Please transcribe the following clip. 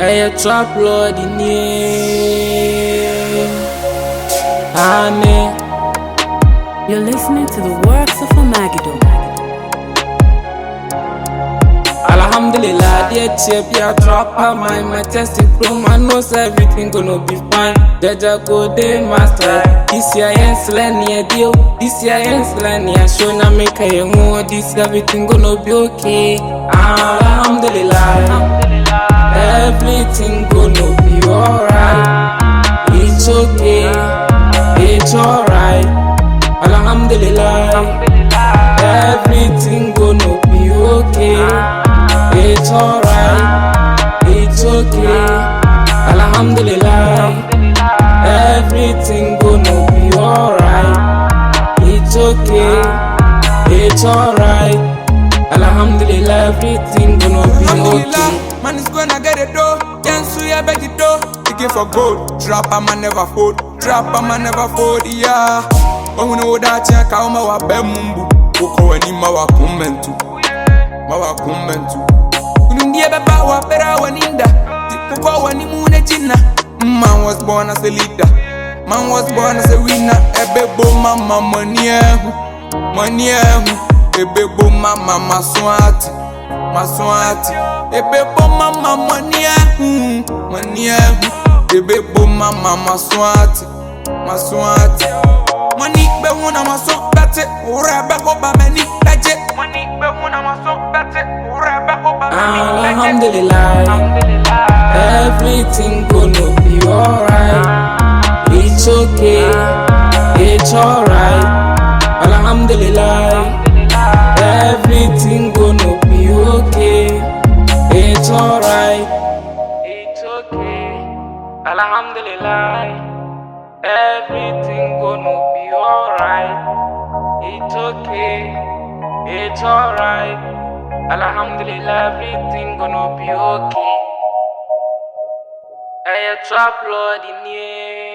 Hey, trap lord in here. Amen. You're listening to the works of Amagido. Alhamdulillah, dear chip, ya trapper, my testing room, I knows everything gonna be fine. Jaja go day master. This year ain't slany deal. This year ain't slany. I show na make a more. This everything gonna be okay. Alhamdulillah. Everything gonna be alright. It's okay, it's alright. Alhamdulillah. Everything gonna be okay. It's alright, it's okay. Alhamdulillah. Everything gonna be alright. It's okay, it's alright. Alhamdulillah. Everything gonna be okay. Man is gonna get it though. Yansu ya beg it though. Looking for gold. Trapper man never fold. Trapper man never fold. Yeah. Oh no, that check out my bemumbu. Oko wani mawa kumentu. Mawa kumentu. Kunungie baba wa pera waninda. Tipuko wani mune jina. Man was born as a leader. Man was born as a winner. Ebebo mama maniehu. Maniehu. Ebebo mama maswati. Maswati. Ebebo mama maniehu. Maniehu. Ebebo mama maswati. Maswati. Money be wuna maso bete. Urebe ko ba meni beje. Money be wuna maso bete. Urebe ko ba meni beje. Alhamdulillah. Everything gonna be alright. It's okay, it's alright. Alhamdulillah. Everything gonna be okay. It's alright. It's okay. Alhamdulillah. Everything gonna be alright. It's okay. It's alright. Alhamdulillah. Everything gonna be okay. Hey, trap lord in here.